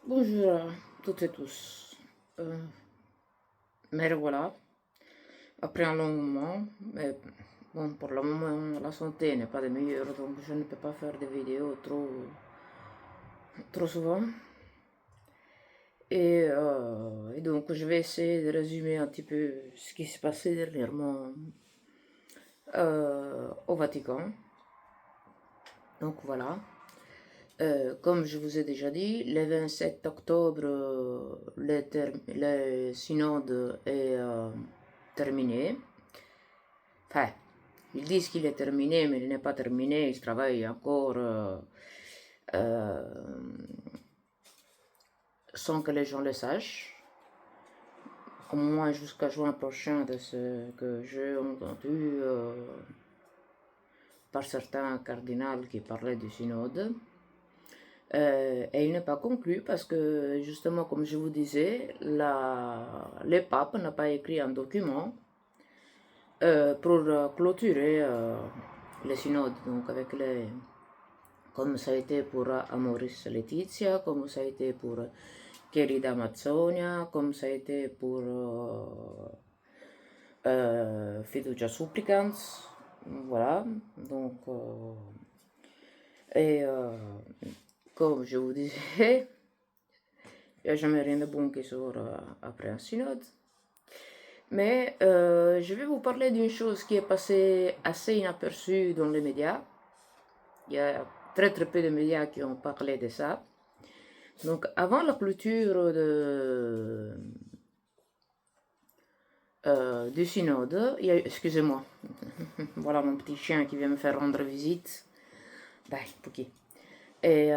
Bonjour à toutes et tous. Mais voilà, après un long moment, mais bon, pour le moment, la santé n'est pas de meilleure, donc je ne peux pas faire des vidéos trop souvent. Et donc, je vais essayer de résumer un petit peu ce qui s'est passé dernièrement au Vatican. Donc voilà. Comme je vous ai déjà dit, le 27 octobre, le synode est terminé. Enfin, ils disent qu'il est terminé, mais il n'est pas terminé. Ils travaillent encore euh, sans que les gens le sachent. Au moins jusqu'à juin prochain, de ce que j'ai entendu par certains cardinals qui parlaient du synode. Et il n'est pas conclu parce que, justement, comme je vous disais, le pape n'a pas écrit un document pour clôturer le synode, donc avec comme ça a été pour Amoris Laetitia, comme ça a été pour Querida Amazzonia, comme ça a été pour Fiducia Supplicans, voilà, donc, et comme je vous disais, il n'y a jamais rien de bon qui sort après un synode. Mais je vais vous parler d'une chose qui est passée assez inaperçue dans les médias. Il y a très peu de médias qui ont parlé de ça. Donc avant la clôture du synode, excusez-moi, voilà mon petit chien qui vient me faire rendre visite. Dai, Pouki. Et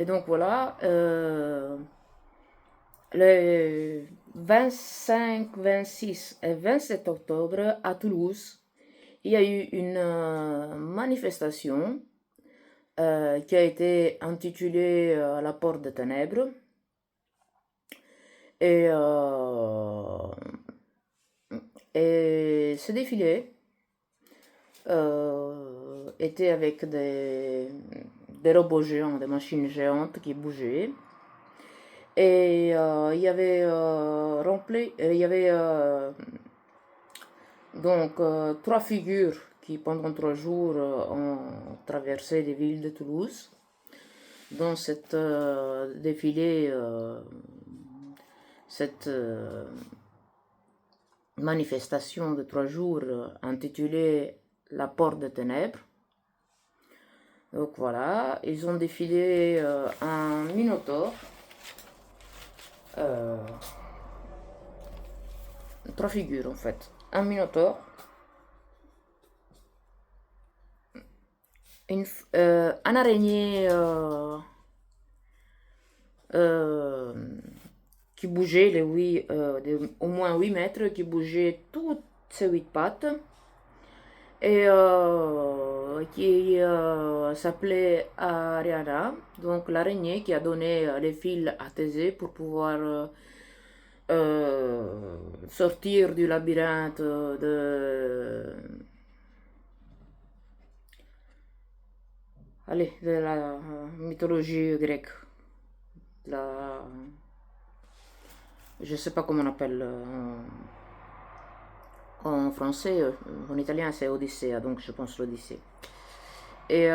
donc voilà, le 25, 26 et 27 octobre à Toulouse, il y a eu une manifestation qui a été intitulée La Porte des Ténèbres. Et, euh, et ce défilé était avec des robots géants, des machines géantes qui bougeaient. Et il y avait il y avait donc trois figures qui pendant 3 jours ont traversé les villes de Toulouse. Dans cette défilé, cette manifestation de 3 jours intitulée La Porte des Ténèbres. Donc voilà, ils ont défilé un minotaure, trois figures en fait, un minotaure, un araignée euh, qui bougeait au moins 8 mètres, qui bougeait toutes ses 8 pattes, et qui s'appelait Ariana, donc l'araignée qui a donné les fils à Thésée pour pouvoir sortir du labyrinthe de la mythologie grecque. La, je ne sais pas comment on appelle en français, en italien c'est Odyssée, donc je pense l'Odyssée. Et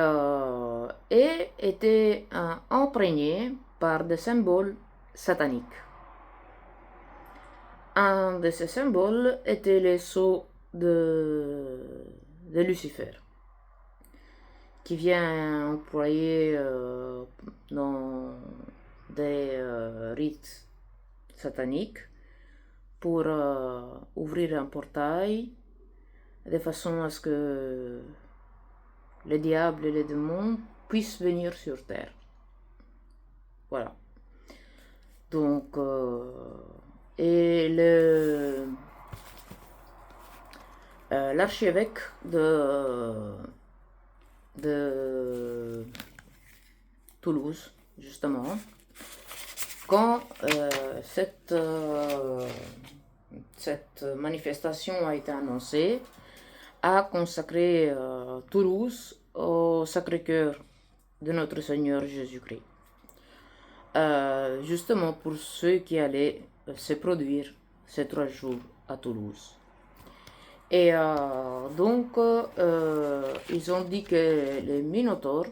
était imprégné par des symboles sataniques. Un de ces symboles était le sceau de Lucifer, qui vient employer dans des rites sataniques pour ouvrir un portail de façon à ce que les diables et les démons puissent venir sur terre. Voilà. Donc, et l'archevêque de Toulouse, justement, quand cette manifestation a été annoncée, a consacré Toulouse au Sacré-Cœur de notre Seigneur Jésus-Christ. justement pour ceux qui allaient se produire ces 3 jours à Toulouse. Et donc, ils ont dit que les Minotaures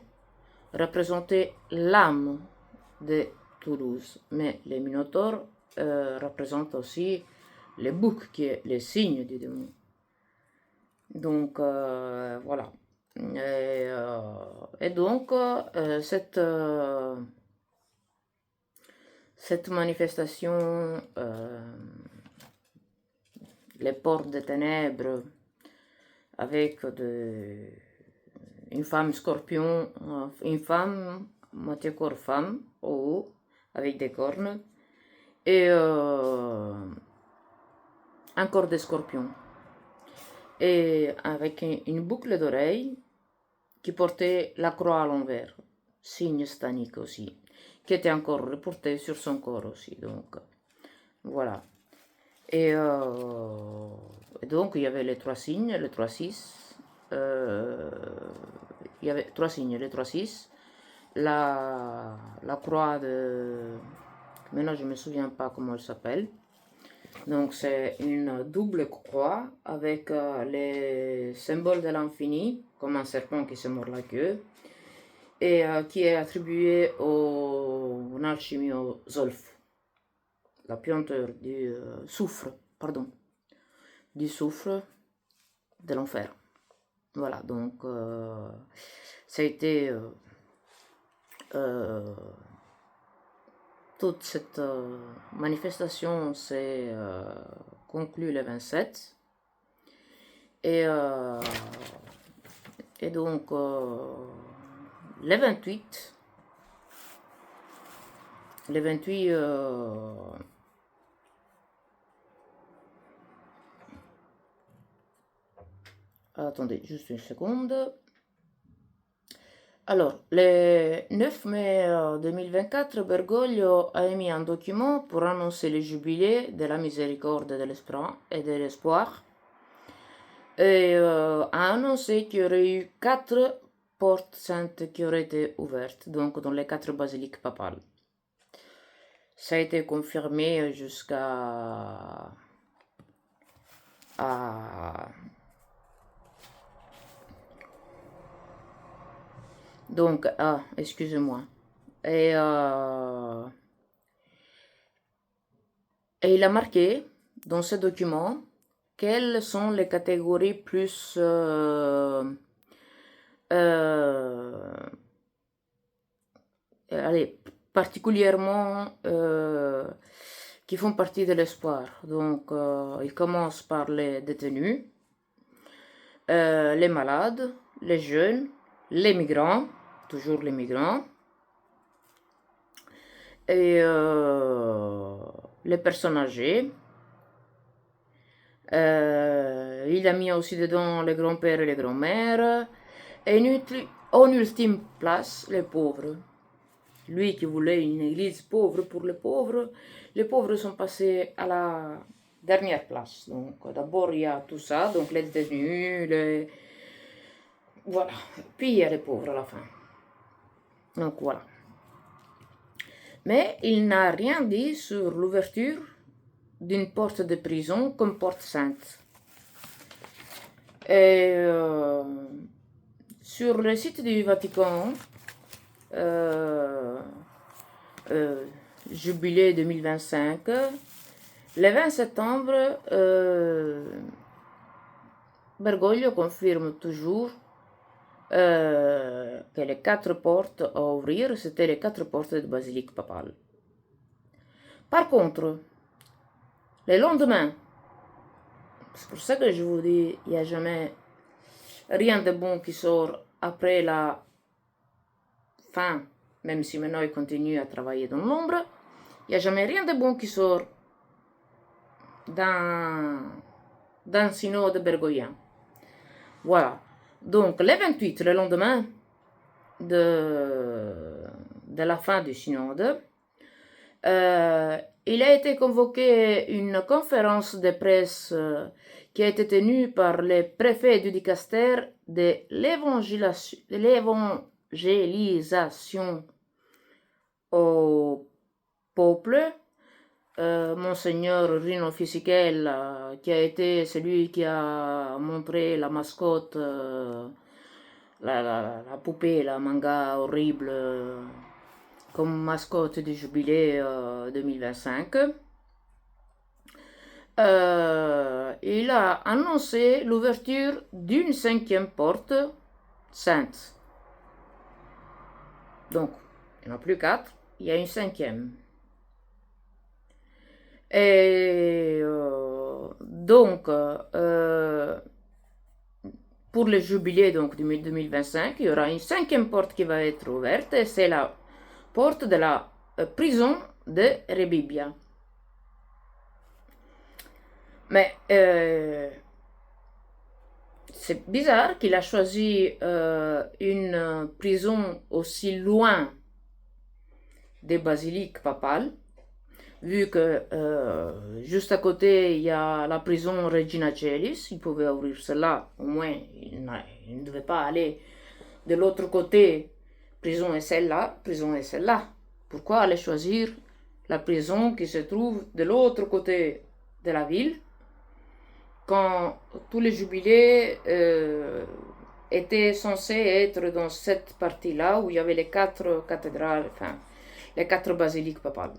représentaient l'âme de Toulouse, mais les Minotaures représentent aussi le bouc, qui est le signe du démon. Donc, voilà. Et donc, cette manifestation, les portes des ténèbres, avec une femme scorpion, une femme, moitié corps femme, au haut, avec des cornes, et un corps de scorpion. Et avec une boucle d'oreille qui portait la croix à l'envers, signe stanique aussi, qui était encore reporté sur son corps aussi. Donc, voilà. Et donc, il y avait les 3 signes, les 3-6. Il y avait 3 signes, les 3-6. La croix de... Maintenant, je ne me souviens pas comment elle s'appelle. Donc, c'est une double croix avec les symboles de l'infini, comme un serpent qui se mord la queue, et qui est attribué au alchimie au Zolf, la puanteur du soufre, pardon, du soufre de l'enfer. Voilà, donc ça a été toute cette manifestation s'est conclue le 27 et donc le 28 attendez juste une seconde. Alors, le 9 mai 2024, Bergoglio a émis un document pour annoncer le jubilé de la miséricorde et de l'espoir et a annoncé qu'il y aurait eu 4 portes saintes qui auraient été ouvertes, donc dans les 4 basiliques papales. Ça a été confirmé jusqu'à donc, excusez-moi. Et il a marqué dans ce document quelles sont les catégories plus particulièrement qui font partie de l'espoir. Donc, il commence par les détenus, les malades, les jeunes, les migrants, toujours les migrants, et les personnes âgées. Il a mis aussi dedans les grands-pères et les grands-mères, et en ultime place, les pauvres. Lui qui voulait une église pauvre pour les pauvres sont passés à la dernière place. Donc d'abord il y a tout ça, donc les détenus, voilà. Puis il y a les pauvres à la fin. Donc voilà. Mais il n'a rien dit sur l'ouverture d'une porte de prison comme porte sainte. Et sur le site du Vatican, jubilé 2025, le 20 septembre, Bergoglio confirme toujours que les 4 portes à ouvrir, c'était les 4 portes de basilique papale. Par contre, le lendemain, c'est pour ça que je vous dis, il n'y a jamais rien de bon qui sort après la fin, même si maintenant il continue à travailler dans l'ombre, il n'y a jamais rien de bon qui sort d'un synode bergoglien. Voilà. Donc, le 28, le lendemain de la fin du synode, il a été convoqué une conférence de presse qui a été tenue par le préfet du dicaster de l'évangélisation au peuple. Monseigneur Rino Fisichella, qui a été celui qui a montré la mascotte, la poupée, la manga horrible, comme mascotte du jubilé 2025. Il a annoncé l'ouverture d'une 5e porte sainte. Donc, il n'y en a plus 4, il y a une 5e. Et donc, pour le jubilé donc, 2025, il y aura une 5e porte qui va être ouverte, et c'est la porte de la prison de Rebibbia. Mais c'est bizarre qu'il a choisi une prison aussi loin des basiliques papales, vu que juste à côté il y a la prison Regina Celis. Il pouvait ouvrir cela, au moins il ne devait pas aller de l'autre côté. Prison est celle-là, prison est celle-là. Pourquoi aller choisir la prison qui se trouve de l'autre côté de la ville, quand tous les jubilés étaient censés être dans cette partie-là où il y avait les 4 cathédrales, enfin les 4 basiliques papales.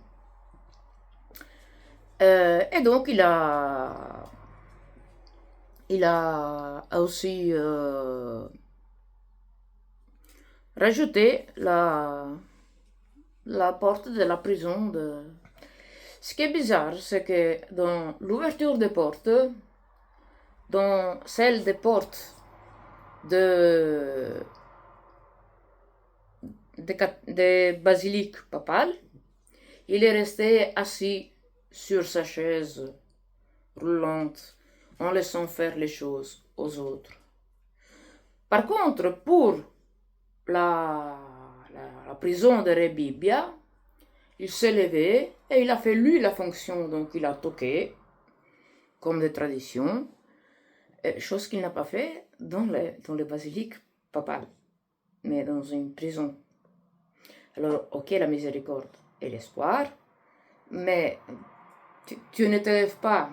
Et donc il a aussi rajouté la porte de la prison de... Ce qui est bizarre, c'est que dans l'ouverture des portes, dans celle des portes des basiliques papales, il est resté assis sur sa chaise roulante en laissant faire les choses aux autres. Par contre, pour la prison de Rebibbia, il s'est levé et il a fait lui la fonction, donc il a toqué comme de tradition, chose qu'il n'a pas fait dans les basiliques papales, mais dans une prison. Alors, ok, la miséricorde et l'espoir, mais tu ne te lèves pas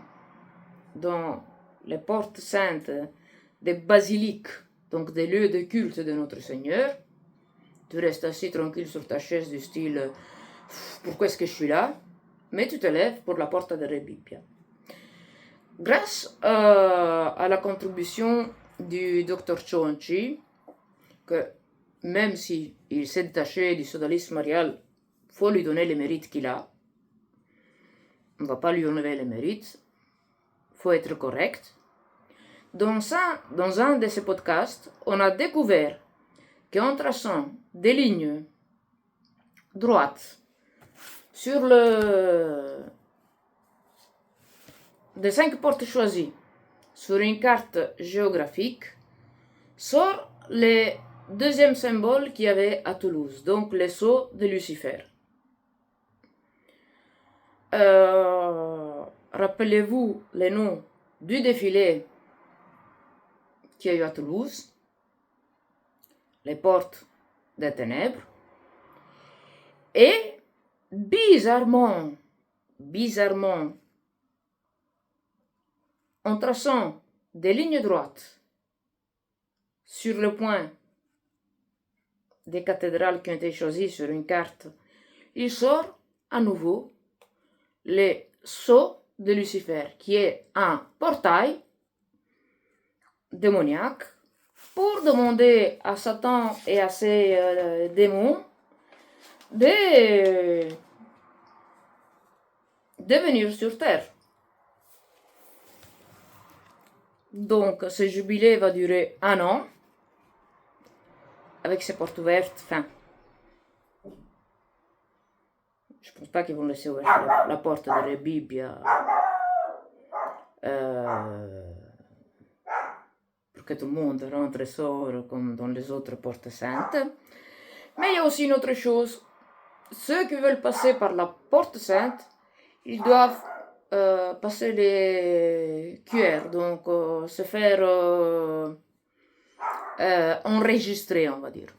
dans les portes saintes des basiliques, donc des lieux de culte de notre Seigneur. Tu restes assis tranquille sur ta chaise du style pourquoi est-ce que je suis là, mais tu te lèves pour la porte de Rebibbia. Grâce à la contribution du Dr Chonchi, que même s'il s'est détaché du sodalisme marial, il faut lui donner les mérites qu'il a. On ne va pas lui enlever les mérites. Il faut être correct. Dans un de ces podcasts, on a découvert qu'en traçant des lignes droites sur des 5 portes choisies sur une carte géographique, sort le 2e symbole qu'il y avait à Toulouse, donc le sceau de Lucifer. Rappelez-vous les noms du défilé qu'il y a eu à Toulouse, les portes des ténèbres, et bizarrement, en traçant des lignes droites sur le point des cathédrales qui ont été choisies sur une carte, il sort à nouveau le sceau de Lucifer, qui est un portail démoniaque pour demander à Satan et à ses démons de venir sur terre. Donc ce jubilé va durer 1 an avec ses portes ouvertes. Enfin, je pense pas qu'ils vont laisser ouverte la porte de Rebibbia pour que tout le monde rentre et sort comme dans les autres portes saintes. Mais il y a aussi une autre chose. Ceux qui veulent passer par la porte sainte, ils doivent passer les QR, donc se faire enregistrer, on va dire.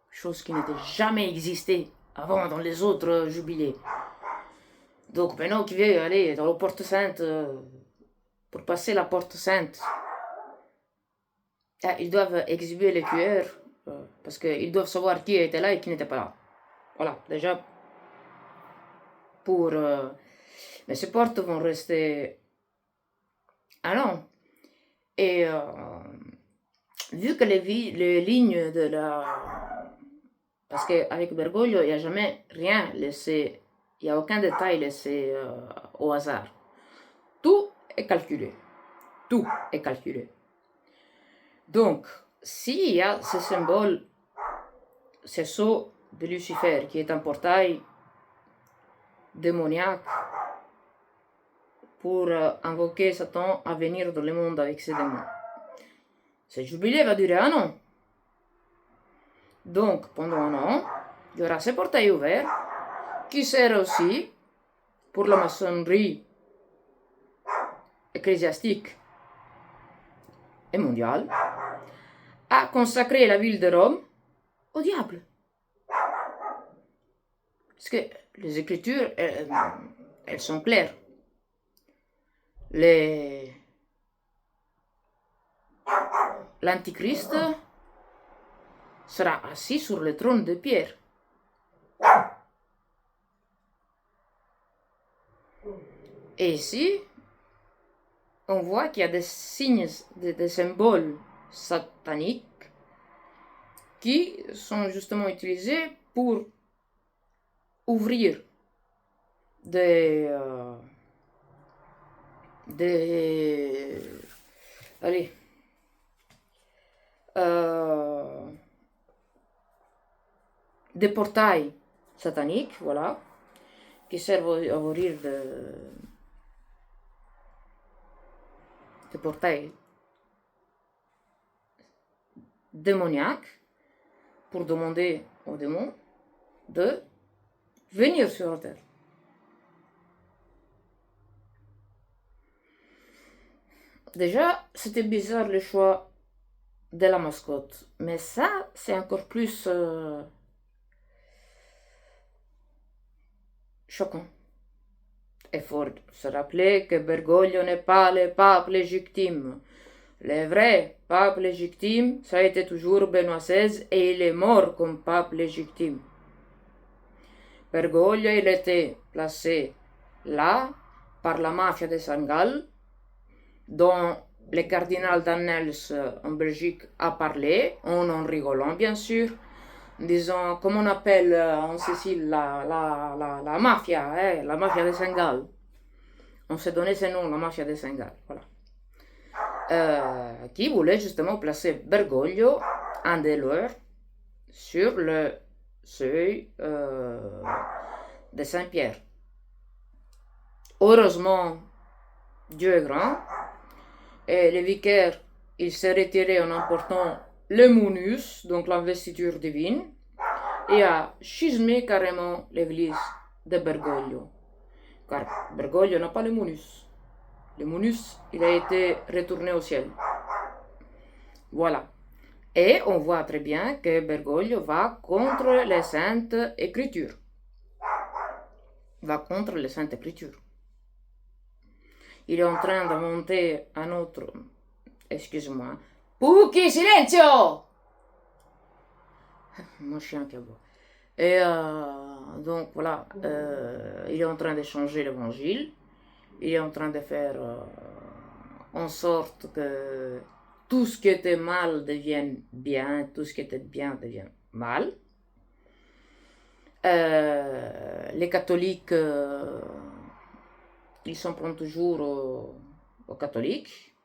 Chose qui n'était jamais existée avant dans les autres jubilés. Donc maintenant qui veut aller dans la porte sainte, pour passer la porte sainte, ils doivent exhiber les QR, parce qu'ils doivent savoir qui était là et qui n'était pas là. Voilà, déjà, pour... mais ces portes vont rester un an. Et vu que les lignes de la... Parce qu'avec Bergoglio, il n'y a jamais rien laissé, il n'y a aucun détail laissé au hasard. Tout est calculé. Tout est calculé. Donc, s'il y a ce symbole, ce sceau de Lucifer, qui est un portail démoniaque pour invoquer Satan à venir dans le monde avec ses démons. Ce jubilé va durer un an. Donc, pendant un an, il y aura ce portail ouvert qui sert aussi pour la maçonnerie ecclésiastique et mondiale à consacrer la ville de Rome au diable. Parce que les Écritures, elles sont claires. L'Antichrist sera assis sur le trône de pierre. Et ici, on voit qu'il y a des signes, des symboles sataniques qui sont justement utilisés pour ouvrir des portails sataniques, voilà, qui servent à ouvrir des portails démoniaques pour demander aux démons de venir sur la terre. Déjà, c'était bizarre le choix de la mascotte, mais ça, c'est encore plus choquant. Il faut se rappeler que Bergoglio n'est pas le pape légitime. Le vrai pape légitime, ça a été toujours Benoît XVI et il est mort comme pape légitime. Bergoglio, il était placé là par la mafia de Saint-Gall, dont le cardinal Dannels en Belgique a parlé, en rigolant bien sûr, disant, comme on appelle en Sicile la mafia, la mafia de Saint-Gall. On s'est donné ce nom, la mafia de Saint-Gall, voilà. Qui voulait justement placer Bergoglio, un des leurs, sur le seuil de Saint-Pierre. Heureusement, Dieu est grand, et le vicaire, il s'est retiré en emportant le munus, donc l'investiture divine, et a schismé carrément l'église de Bergoglio. Car Bergoglio n'a pas le munus. Le munus, il a été retourné au ciel. Voilà. Et on voit très bien que Bergoglio va contre les Saintes Écritures. Va contre les Saintes Écritures. Il est en train de monter un autre... Excuse-moi. Pouki, silenzio! Mon chien qui aboie. Et donc voilà, il est en train de changer l'évangile. Il est en train de faire en sorte que tout ce qui était mal devienne bien, tout ce qui était bien devient mal. Les catholiques, ils s'en prennent toujours aux catholiques.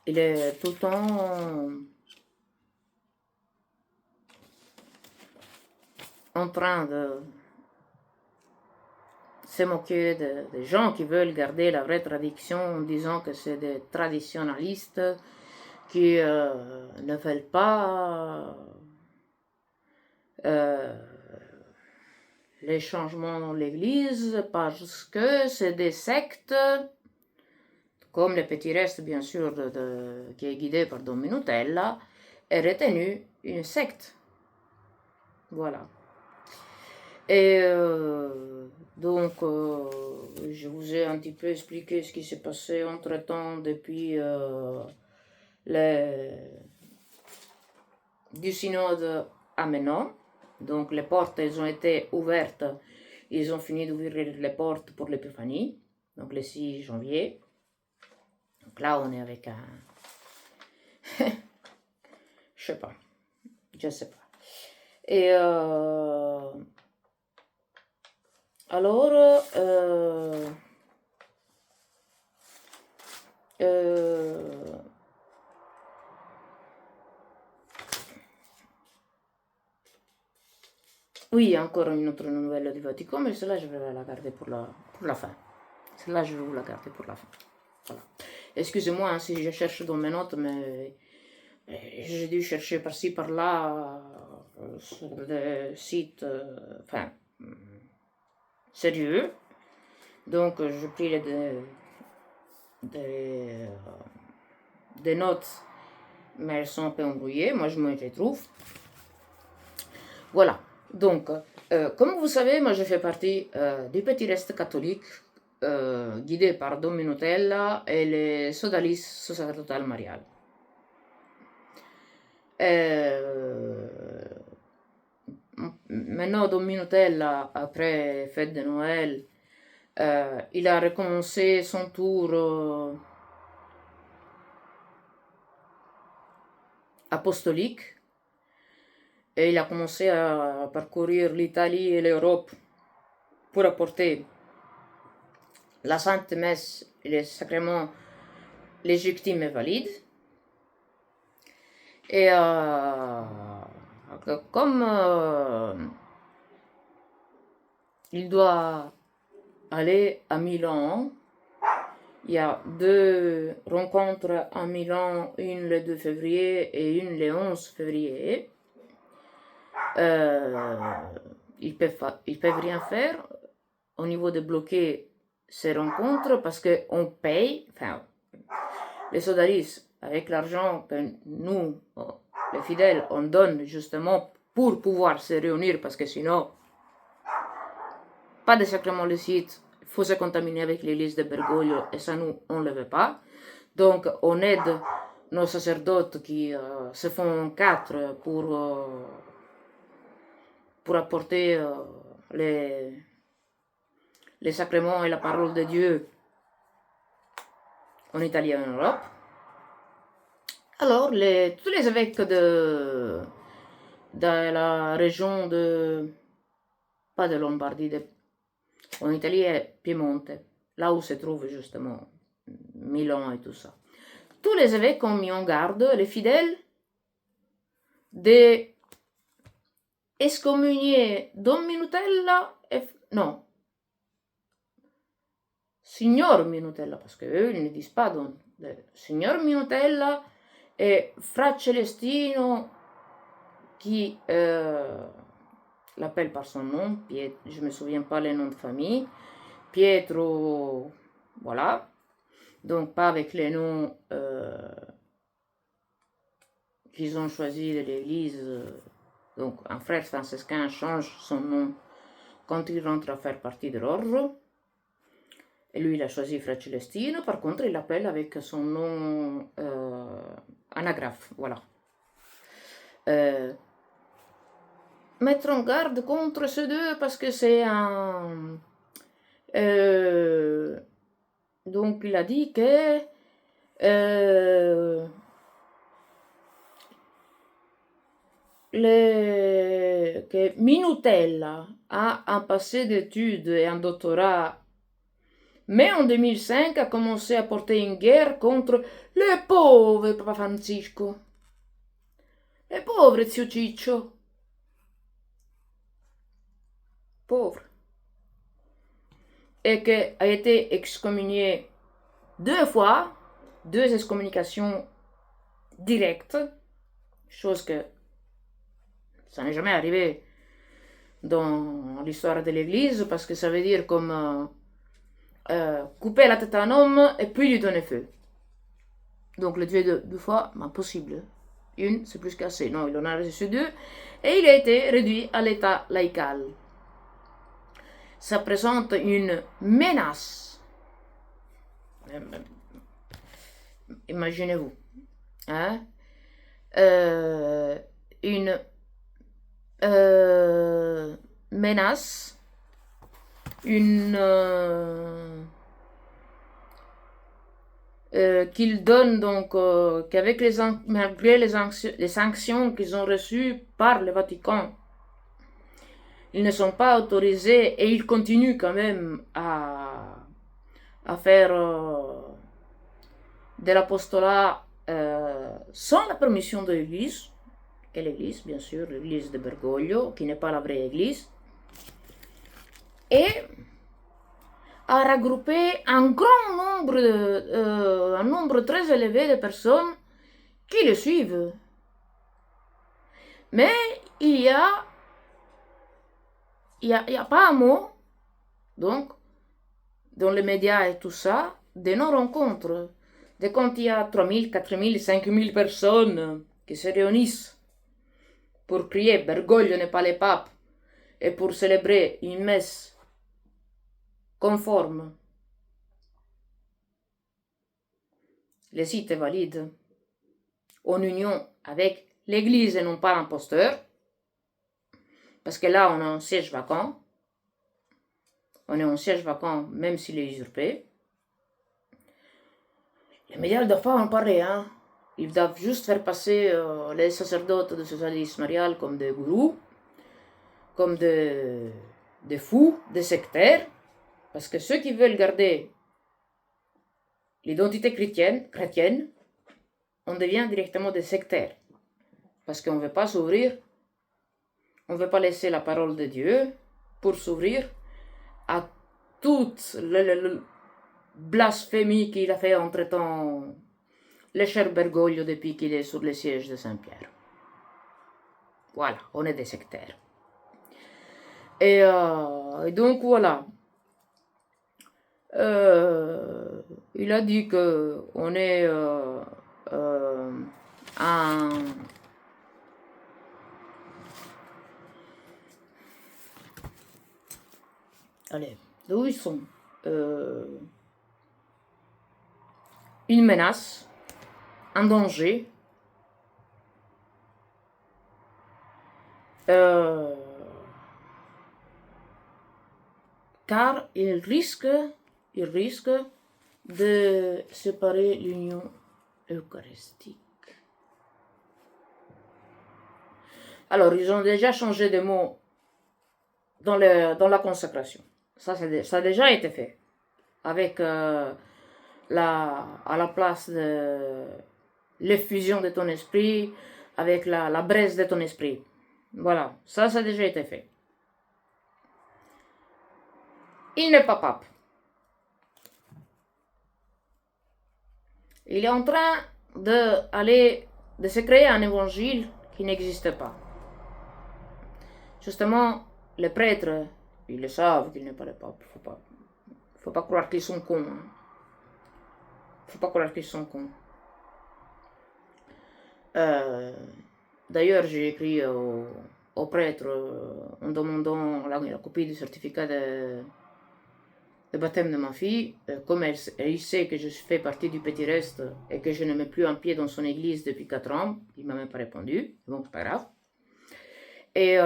Il est tout le temps en train de se moquer des gens qui veulent garder la vraie tradition en disant que c'est des traditionnalistes qui ne veulent pas les changements dans l'Église parce que c'est des sectes, comme le petit reste bien sûr qui est guidé par Don Minutella, est retenu une secte. Voilà. Et donc, je vous ai un petit peu expliqué ce qui s'est passé entre-temps depuis du synode à maintenant. Donc, les portes, elles ont été ouvertes. Ils ont fini d'ouvrir les portes pour l'épiphanie, donc le 6 janvier. Donc là, on est avec un... je sais pas. Et alors, oui, encore une autre nouvelle du Vatican, mais celle-là, je vais la garder pour la fin. Celle-là, je vais vous la garder pour la fin. Voilà. Excusez-moi hein, si je cherche dans mes notes, mais j'ai dû chercher par-ci, par-là, sur des sites, enfin, sérieux. Donc, je pris des notes, mais elles sont un peu embrouillées. Moi, je me les trouve. Voilà. Donc, comme vous savez, moi, je fais partie du petit reste catholique guidé par Don Minutella et les Sodalis Sacerdotal Marial. Maintenant, Don Minutella, après fête de Noël, il a recommencé son tour apostolique et il a commencé à parcourir l'Italie et l'Europe pour apporter la Sainte Messe et les sacrements légitimes et valides. Et comme il doit aller à Milan, il y a 2 rencontres à Milan, une le 2 février et une le 11 février. Ils peuvent rien faire au niveau de bloquer ces rencontres parce qu'on paye, enfin, les sodalis, avec l'argent que nous, les fidèles, on donne justement pour pouvoir se réunir parce que sinon, pas de sacrement licite, il faut se contaminer avec l'église de Bergoglio et ça, nous, on ne le veut pas. Donc, on aide nos sacerdotes qui se font 4 pour apporter les sacrements et la parole de Dieu en Italie et en Europe. Alors, tous les évêques de la région de, pas de Lombardie, en Italie et Piemonte, là où se trouve justement Milan et tout ça. Tous les évêques ont mis en garde les fidèles de excommunier Don Minutella non, Signor Minutella, parce que eux, ils ne disent pas Don, Signor Minutella et Fra Celestino qui l'appelle par son nom, je me souviens pas les noms de famille, Pietro, voilà, donc pas avec les noms qu'ils ont choisis de l'église. Donc un frère franciscain change son nom quand il rentre à faire partie de l'ordre. Et lui, il a choisi Fra Celestino. Par contre, il l'appelle avec son nom anagraphe. Voilà. Mettre en garde contre ces deux parce que c'est un... donc, il a dit que... que Minutella a un passé d'études et un doctorat, mais en 2005 a commencé à porter une guerre contre le pauvre Papa Francisco, le pauvre Zio Ciccio, pauvre, et qui a été excommunié 2 fois, 2 excommunications directes, chose que ça n'est jamais arrivé dans l'histoire de l'Église, parce que ça veut dire comme couper la tête à un homme et puis lui donner feu. Donc le tuer 2 fois, impossible. une, c'est plus qu'assez. Non, il en a reçu deux. Et il a été réduit à l'état laïcal. Ça présente une menace. Imaginez-vous. Hein? Une menace, qu'ils donnent donc, qu'avec malgré les sanctions qu'ils ont reçues par le Vatican, ils ne sont pas autorisés et ils continuent quand même à faire de l'apostolat sans la permission de l'Église. Quelle Église? Bien sûr, l'Église de Bergoglio, qui n'est pas la vraie Église. Et a regroupé un grand nombre, un nombre très élevé de personnes qui le suivent. Mais il y a pas un mot, donc, dans les médias et tout ça, de nos rencontres. De quand il y a 3000, 4000, 5000 personnes qui se réunissent pour crier Bergoglio n'est pas le pape et pour célébrer une messe conforme. Le site est valide, en union avec l'Église et non pas l'imposteur, parce que là on a un siège vacant. On est en siège vacant même s'il est usurpé. Les médias ne doivent pas en parler, hein. Ils doivent juste faire passer les sacerdotes de socialisme marial comme des gourous, comme des fous, des sectaires, parce que ceux qui veulent garder l'identité chrétienne, on devient directement des sectaires, parce qu'on ne veut pas s'ouvrir, on ne veut pas laisser la parole de Dieu pour s'ouvrir à toute la blasphémie qu'il a fait entre-temps le cher Bergoglio depuis qu'il est sur le siège de Saint-Pierre. Voilà, on est des sectaires. Et donc voilà. Il a dit que on est un... Allez, d'où ils sont une menace, un danger, car il risque de séparer l'union eucharistique. Alors, ils ont déjà changé de mot dans la consacration. Ça a déjà été fait. Avec à la place de l'effusion de ton esprit, avec la braise de ton esprit. Voilà, ça a déjà été fait. Il n'est pas pape. Il est en train de se créer un évangile qui n'existe pas. Justement, les prêtres, ils le savent qu'il n'est pas le pape. Faut pas croire qu'ils sont cons. Hein. Faut pas croire qu'ils sont cons. D'ailleurs, j'ai écrit au prêtre en demandant la copie du certificat de baptême de ma fille. Comme il sait que je fais partie du petit reste et que je ne mets plus un pied dans son église depuis 4 ans, il m'a même pas répondu. Bon, c'est pas grave. Et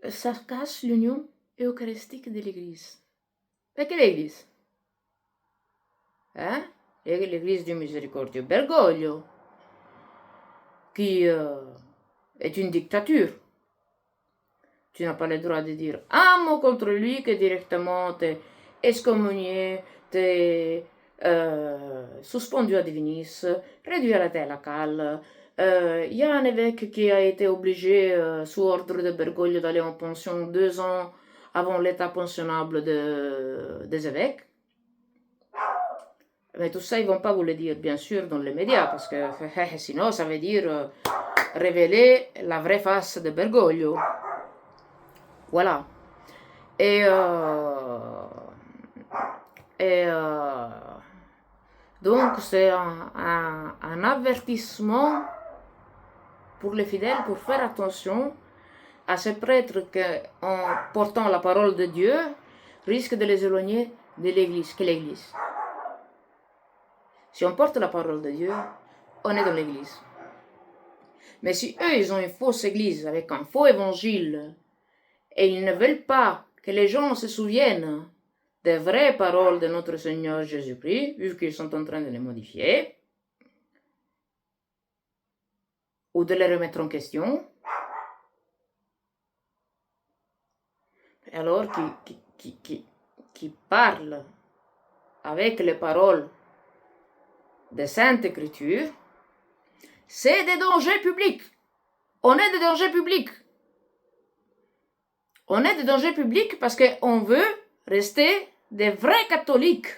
ça casse l'union eucharistique de l'église. Mais quelle église? Hein? L'église du Miséricordieux Bergoglio, qui est une dictature. Tu n'as pas le droit de dire un mot contre lui que directement t'es excommunié, t'es suspendu à divinis, réduit à la terre locale. Il y a un évêque qui a été obligé, sous ordre de Bergoglio, d'aller en pension 2 ans avant l'état pensionnable des évêques. Mais tout ça, ils ne vont pas vous le dire, bien sûr, dans les médias, parce que sinon, ça veut dire révéler la vraie face de Bergoglio. Voilà. Donc c'est un avertissement pour les fidèles pour faire attention à ces prêtres qui, en portant la parole de Dieu, risquent de les éloigner de l'Église, que l'Église. Si on porte la parole de Dieu, on est dans l'Église. Mais si eux, ils ont une fausse Église avec un faux évangile, et ils ne veulent pas que les gens se souviennent des vraies paroles de notre Seigneur Jésus-Christ, vu qu'ils sont en train de les modifier, ou de les remettre en question, alors qui parlent avec les paroles des Saintes Écritures, c'est des dangers publics. On est des dangers publics. On est des dangers publics parce qu'on veut rester des vrais catholiques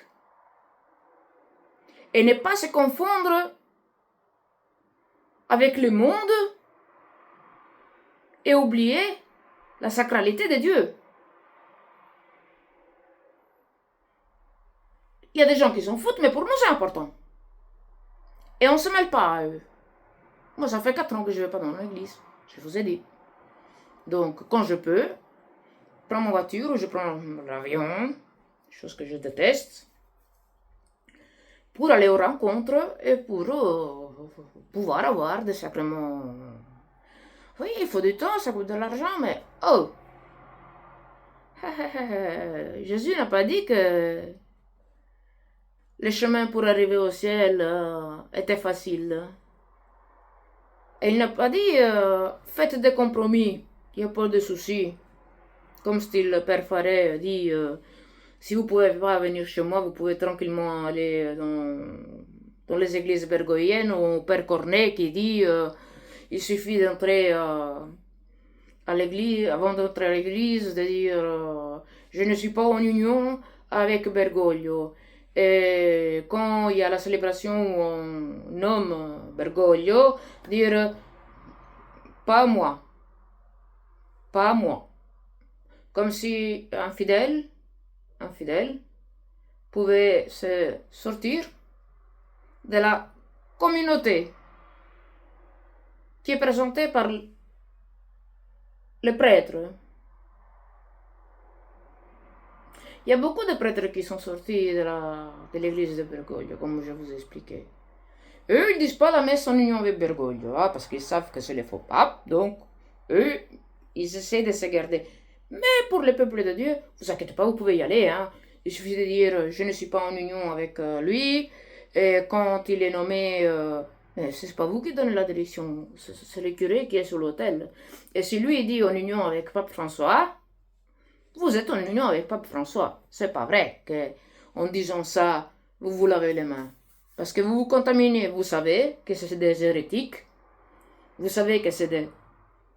et ne pas se confondre avec le monde et oublier la sacralité de Dieu. Il y a des gens qui s'en foutent, mais pour nous c'est important. Et on ne se mêle pas à eux. Moi, ça fait 4 ans que je ne vais pas dans l'église, je vous ai dit. Donc, quand je peux, je prends ma voiture ou je prends l'avion, chose que je déteste, pour aller aux rencontres et pour pouvoir avoir des sacrements. Oui, il faut du temps, ça coûte de l'argent, mais oh! Jésus n'a pas dit que le chemin pour arriver au ciel était facile. Et il n'a pas dit faites des compromis, il n'y a pas de souci. Comme style le Père Faré dit si vous ne pouvez pas venir chez moi, vous pouvez tranquillement aller dans les églises bergoyennes, ou Père Cornet qui dit il suffit d'entrer à l'église, avant d'entrer à l'église, de dire je ne suis pas en union avec Bergoglio. Et quand il y a la célébration où on nomme Bergoglio, dire pas moi, pas moi. Comme si un fidèle pouvait se sortir de la communauté qui est présentée par le prêtre. Il y a beaucoup de prêtres qui sont sortis de l'église de Bergoglio, comme je vous ai expliqué. Eux, ils disent pas la messe en union avec Bergoglio, parce qu'ils savent que c'est le faux pape, donc eux, ils essaient de se garder. Mais pour le peuple de Dieu, vous inquiétez pas, vous pouvez y aller. Il suffit de dire je ne suis pas en union avec lui, et quand il est nommé, c'est pas vous qui donnez la direction, c'est le curé qui est sur l'autel. Et si lui dit en union avec Pape François, vous êtes en union avec Pape François. C'est pas vrai qu'en disant ça, vous vous lavez les mains. Parce que vous vous contaminez, vous savez que c'est des hérétiques, vous savez que c'est des...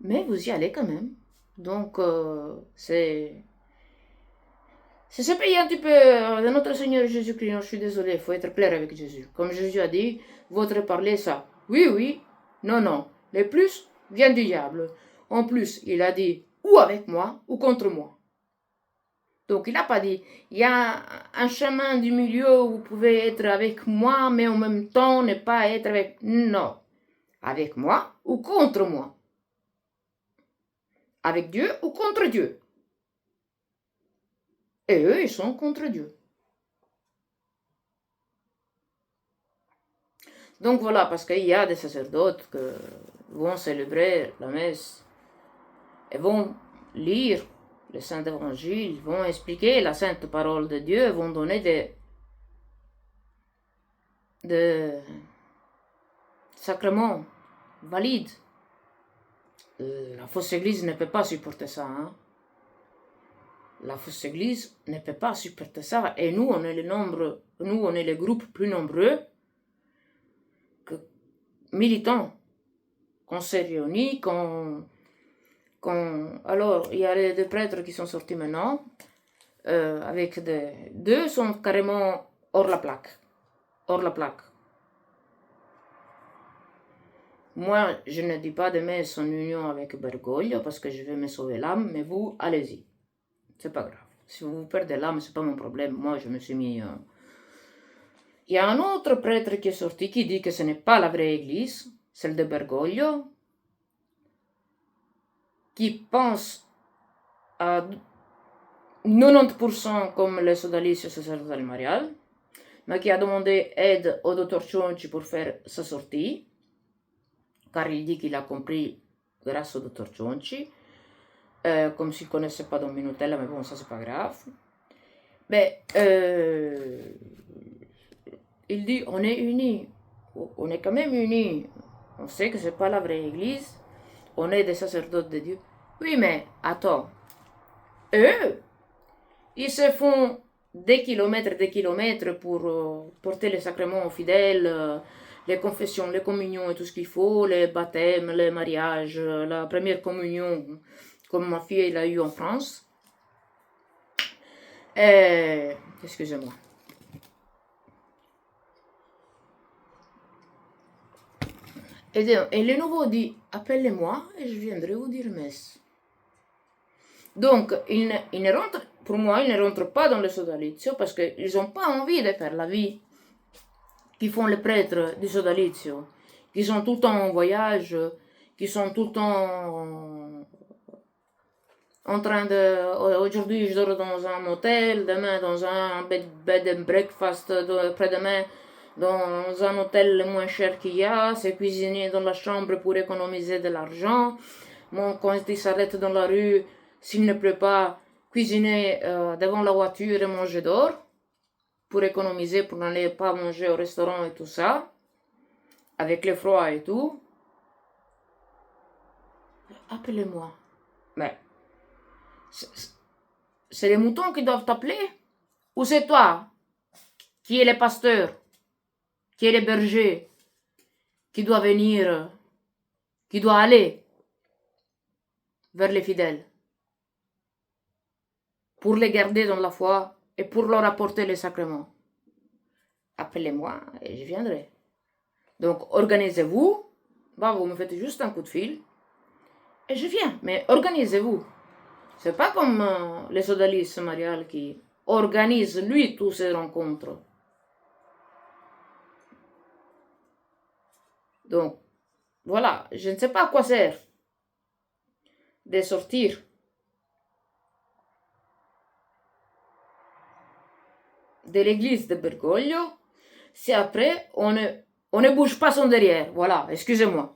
Mais vous y allez quand même. Donc, c'est se payer un petit peu de notre Seigneur Jésus-Christ. Je suis désolé, il faut être clair avec Jésus. Comme Jésus a dit, votre parler ça. Oui, oui, non, non. Les plus viennent du diable. En plus, il a dit ou avec moi ou contre moi. Donc, il n'a pas dit, il y a un chemin du milieu où vous pouvez être avec moi, mais en même temps ne pas être avec... Non. Avec moi ou contre moi. Avec Dieu ou contre Dieu. Et eux, ils sont contre Dieu. Donc voilà, parce qu'il y a des sacerdotes qui vont célébrer la messe et vont lire le Saint Évangile, vont expliquer la sainte parole de Dieu, vont donner des sacrements valides. La fausse église ne peut pas supporter ça. La fausse église ne peut pas supporter ça. Et nous, on est les groupes plus nombreux que militants. Qu'on s'est réunis, Alors, il y a les deux prêtres qui sont sortis maintenant, avec deux sont carrément hors la plaque. Hors la plaque. Moi, je ne dis pas de messe en union avec Bergoglio parce que je vais me sauver l'âme, mais vous, allez-y. C'est pas grave. Si vous perdez l'âme, c'est pas mon problème. Moi, je me suis mis... Il y a un autre prêtre qui est sorti qui dit que ce n'est pas la vraie église, celle de Bergoglio, qui pense à 90% comme le sodalizio sacerdotal marial, mais qui a demandé aide au Dr Cionci pour faire sa sortie, car il dit qu'il a compris grâce au Dr Cionci, comme s'il ne connaissait pas Don Minutella, mais bon, ça c'est pas grave. Mais il dit on est unis, on est quand même unis, on sait que c'est pas la vraie église, on est des sacerdotes de Dieu. Oui, mais attends, eux, ils se font des kilomètres pour porter les sacrements aux fidèles, les confessions, les communions et tout ce qu'il faut, les baptêmes, les mariages, la première communion, comme ma fille l'a eu en France. Excusez-moi. Et le nouveau dit, appelez-moi et je viendrai vous dire messe. Donc, il ne rentre, pour moi, ils ne rentrent pas dans le sodalizio parce qu'ils n'ont pas envie de faire la vie qui font les prêtres du sodalizio, qui sont tout le temps en voyage, qui sont tout le temps en train de... Aujourd'hui, je dors dans un hôtel, demain dans un bed and breakfast, après-demain dans un hôtel le moins cher qu'il y a, c'est cuisiner dans la chambre pour économiser de l'argent. Quand ils s'arrêtent dans la rue, s'il ne pleut pas, cuisiner devant la voiture et manger dehors, pour économiser, pour n'aller pas manger au restaurant et tout ça, avec le froid et tout. Appelez-moi. Mais c'est les moutons qui doivent t'appeler? Ou c'est toi qui est le pasteur, qui est le berger, qui doit venir, qui doit aller vers les fidèles pour les garder dans la foi et pour leur apporter les sacrements? Appelez-moi et je viendrai. Donc organisez-vous, bah, vous me faites juste un coup de fil et je viens, mais organisez-vous. C'est pas comme les sodalistes mariales qui organisent lui toutes ces rencontres. Donc voilà, je ne sais pas à quoi sert de sortir de l'église de Bergoglio si après on ne bouge pas son derrière. Voilà, excusez-moi.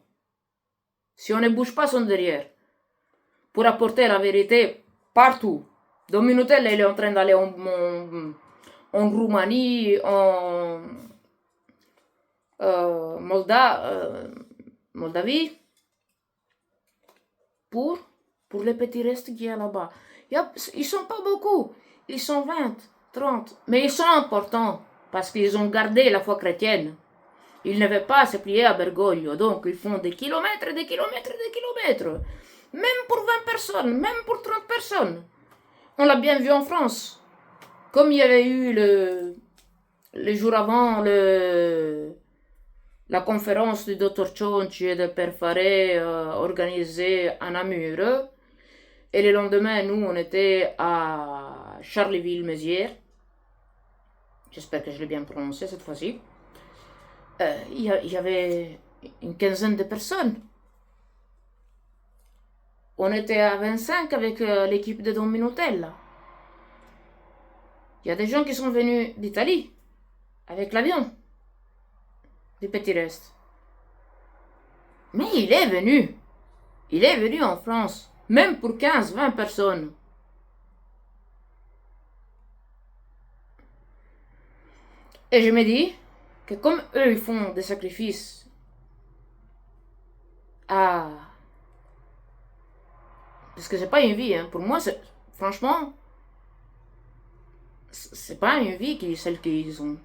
Si on ne bouge pas son derrière pour apporter la vérité partout. Don Minutella, il est en train d'aller en Roumanie, en Moldavie, pour les petits restes qu'il y a là-bas. Ils sont pas beaucoup, ils sont 20, 30, mais ils sont importants parce qu'ils ont gardé la foi chrétienne. Ils ne veulent pas se plier à Bergoglio, donc ils font des kilomètres, des kilomètres, des kilomètres. Même pour 20 personnes, même pour 30 personnes. On l'a bien vu en France. Comme il y avait eu les jours avant la conférence du Dr Cionci et de Père Faré organisée à Namur. Et le lendemain, nous, on était à Charleville-Mézières. J'espère que je l'ai bien prononcé cette fois-ci. Il y avait une quinzaine de personnes. On était à 25 avec l'équipe de Don Minutella. Il y a des gens qui sont venus d'Italie avec l'avion. Des petits restes. Mais il est venu. Il est venu en France. Même pour 15-20 personnes. Et je me dis que comme eux ils font des sacrifices à... Parce que c'est pas une vie, hein. Pour moi, franchement, c'est pas une vie celle qu'ils ont.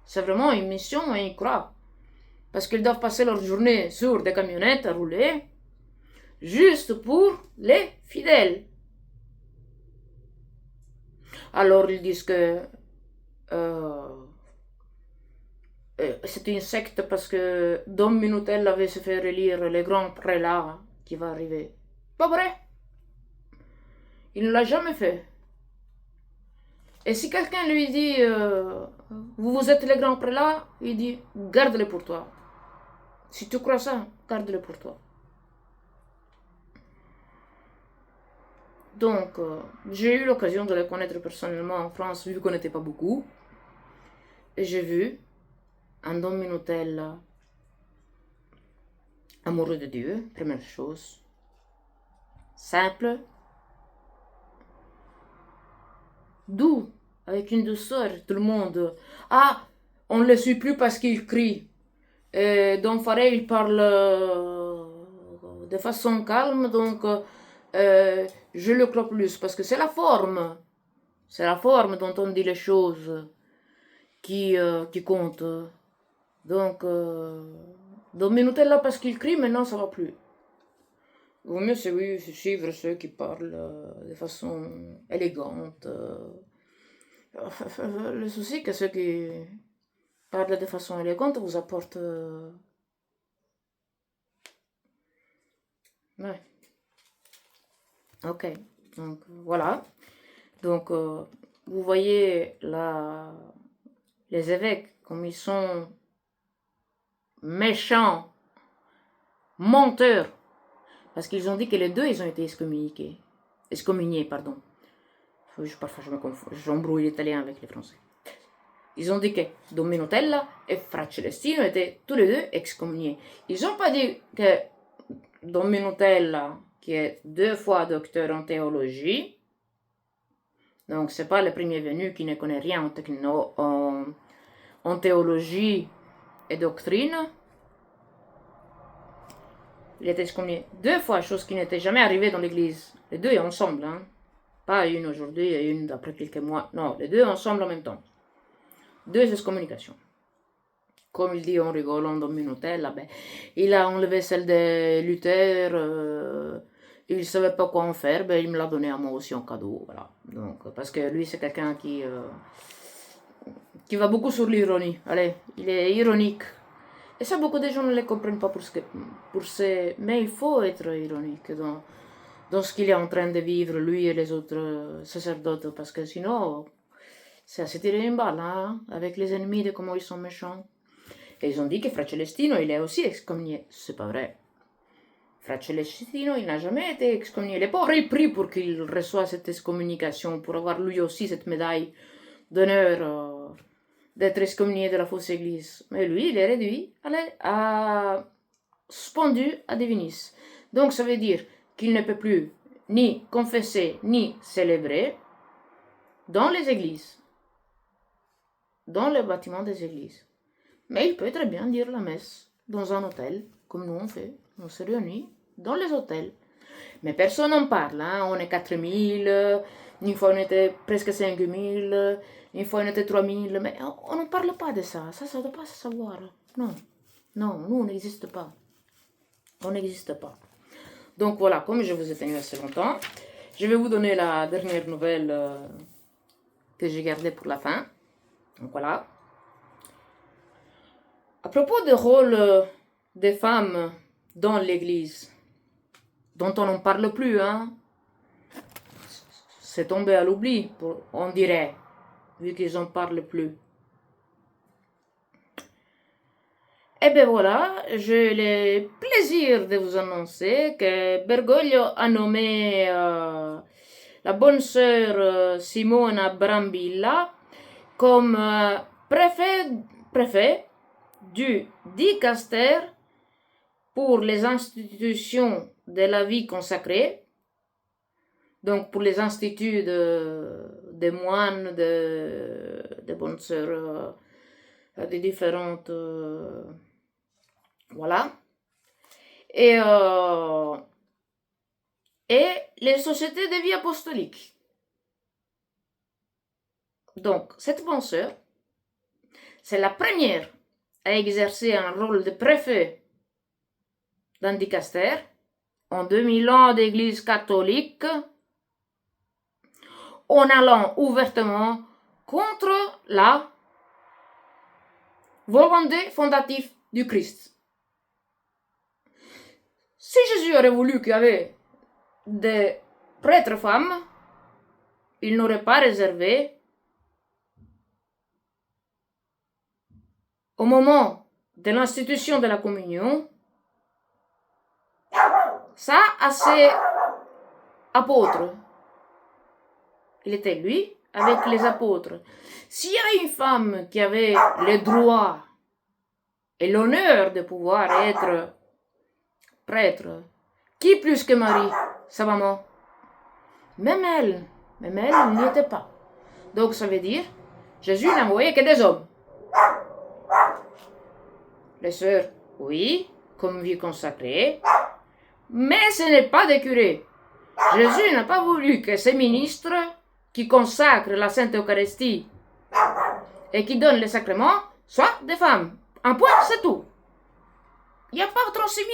C'est vraiment une mission et ils croient. Parce qu'ils doivent passer leur journée sur des camionnettes à rouler, juste pour les fidèles. Alors ils disent que c'est une secte parce que Don Minutella avait se fait élire le grand prélat qui va arriver. Pas vrai. Il ne l'a jamais fait. Et si quelqu'un lui dit, vous êtes les grands prélats, il dit, garde-les pour toi. Si tu crois ça, garde-les pour toi. Donc, j'ai eu l'occasion de les connaître personnellement en France, vu qu'on n'était pas beaucoup. Et j'ai vu un Don Minotel amoureux de Dieu, première chose. Simple, doux, avec une douceur. Tout le monde, ah, on ne le suit plus parce qu'il crie. Et Don Faré, il parle de façon calme, donc je le crois plus parce que c'est la forme. C'est la forme dont on dit les choses qui compte. Donc, Don Minutella parce qu'il crie, maintenant ça va plus. Il vaut mieux suivre ceux qui parlent de façon élégante. Le souci, c'est que ceux qui parlent de façon élégante vous apportent. Ouais. Ok. Donc, voilà. Donc, vous voyez là, les évêques, comme ils sont méchants, menteurs, parce qu'ils ont dit que les deux, ils ont été excommuniés, pardon. Parfois, je me confonds, j'embrouille l'italien avec les français. Ils ont dit que Don Minutella et Fra Celestino étaient tous les deux excommuniés. Ils n'ont pas dit que Don Minutella, qui est 2 fois docteur en théologie, donc c'est pas le premier venu qui ne connaît rien en théologie et doctrine, il était excommunié 2 fois, chose qui n'était jamais arrivée dans l'église. Les deux ensemble, hein. Pas une aujourd'hui et une d'après quelques mois. Non, les deux ensemble en même temps. 2 excommunications. Comme il dit en rigolant dans Minutella, ben, il a enlevé celle de Luther, il ne savait pas quoi en faire, ben, il me l'a donné à moi aussi en cadeau. Voilà. Donc, parce que lui, c'est quelqu'un qui va beaucoup sur l'ironie. Allez, il est ironique. Et ça, beaucoup de gens ne le comprennent pas mais il faut être ironique dans ce qu'il est en train de vivre, lui et les autres sacerdotes, parce que sinon, c'est à se tirer une balle, hein, avec les ennemis de comment ils sont méchants. Et ils ont dit que Fra Celestino, il est aussi excommunié. C'est pas vrai. Fra Celestino, il n'a jamais été excommunié. Le pauvre, il prie pour qu'il reçoive cette excommunication, pour avoir lui aussi cette médaille d'honneur d'être excommunié de la fausse église. Mais lui, il est réduit à suspendu à Divinis. Donc ça veut dire qu'il ne peut plus ni confesser ni célébrer dans les églises, dans le bâtiment des églises. Mais il peut très bien dire la messe dans un hôtel, comme nous on fait. On se réunit dans les hôtels. Mais personne n'en parle, hein. On est 4000, une fois on était presque 5000, une fois on était 3000, mais on ne parle pas de ça. Ça ne doit pas se savoir. Non, non, nous on n'existe pas. On n'existe pas. Donc voilà, comme je vous ai tenu assez longtemps, je vais vous donner la dernière nouvelle que j'ai gardée pour la fin. Donc voilà. À propos du rôle des femmes dans l'église, dont on n'en parle plus, hein, c'est tombé à l'oubli, on dirait, vu qu'ils n'en parlent plus. Et bien voilà, j'ai le plaisir de vous annoncer que Bergoglio a nommé la bonne sœur Simona Brambilla comme préfet du dicaster pour les institutions de la vie consacrée, donc pour les instituts de moines, de bonnes sœurs, des différentes... voilà. Et les sociétés de vie apostolique. Donc, cette bonne sœur, c'est la première à exercer un rôle de préfet d'un dicaster en 2000 ans d'église catholique, en allant ouvertement contre la volonté fondative du Christ. Si Jésus aurait voulu qu'il y avait des prêtres femmes, il n'aurait pas réservé au moment de l'institution de la communion, ça à ses apôtres. Il était lui avec les apôtres. S'il y avait une femme qui avait le droit et l'honneur de pouvoir être prêtre, qui plus que Marie, sa maman? Même elle n'y était pas. Donc ça veut dire, Jésus n'a envoyé que des hommes. Les sœurs, oui, comme vie consacrée, mais ce n'est pas des curés. Jésus n'a pas voulu que ces ministres qui consacrent la Sainte Eucharistie et qui donnent les sacrements soient des femmes. Un point, c'est tout. Il n'y a pas 36 000...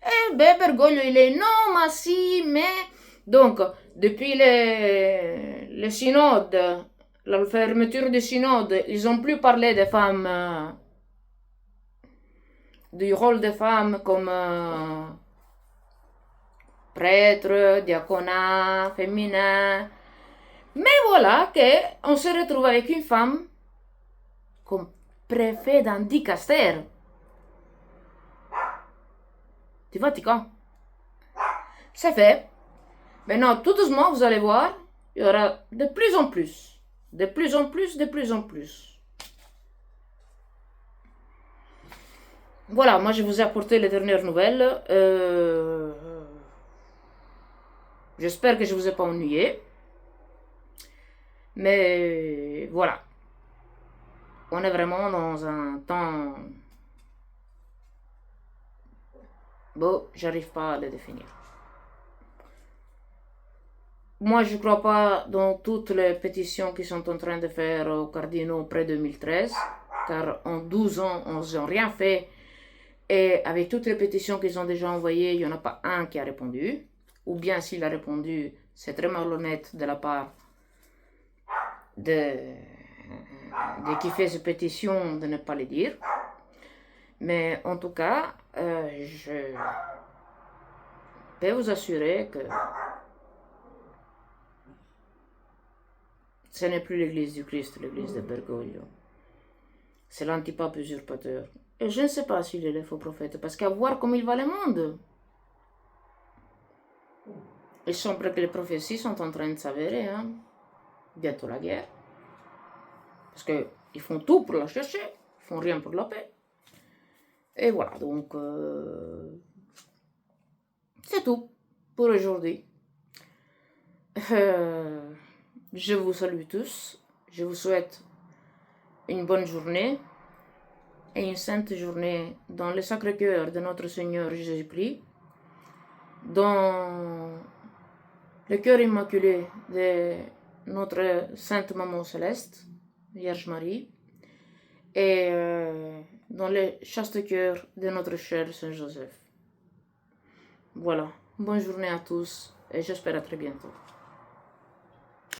Eh ben, Bergoglio, il est non, mais si, mais... Donc, depuis le synode, la fermeture du synode, ils n'ont plus parlé des femmes, du rôle des femmes comme prêtre, diaconat, féminin. Mais voilà qu'on se retrouve avec une femme comme préfet d'un dicaster du Vatican. C'est fait. Maintenant, tout doucement, vous allez voir, il y aura de plus en plus. De plus en plus, de plus en plus. Voilà, moi je vous ai apporté les dernières nouvelles. J'espère que je ne vous ai pas ennuyé. Mais voilà. On est vraiment dans un temps... Bon, j'arrive pas à le définir. Moi, je ne crois pas dans toutes les pétitions qu'ils sont en train de faire aux cardinaux après 2013, car en 12 ans, ils n'ont rien fait. Et avec toutes les pétitions qu'ils ont déjà envoyées, il n'y en a pas un qui a répondu. Ou bien s'il a répondu, c'est très malhonnête de la part de qui fait ces pétitions de ne pas les dire. Mais en tout cas, je peux vous assurer que ce n'est plus l'église du Christ, l'église de Bergoglio. C'est l'antipape usurpateur. Et je ne sais pas s'il est le faux prophète, parce qu'à voir comme il va le monde. Il semble que les prophéties sont en train de s'avérer, hein. Bientôt la guerre. Parce qu'ils font tout pour la chercher, ils font rien pour la paix. Et voilà, donc c'est tout pour aujourd'hui. Je vous salue tous, je vous souhaite une bonne journée et une sainte journée dans le Sacré-Cœur de notre Seigneur Jésus-Christ, dans le cœur immaculé de notre Sainte Maman Céleste, Vierge Marie, et dans le chaste cœur de notre cher Saint Joseph. Voilà, bonne journée à tous et j'espère à très bientôt.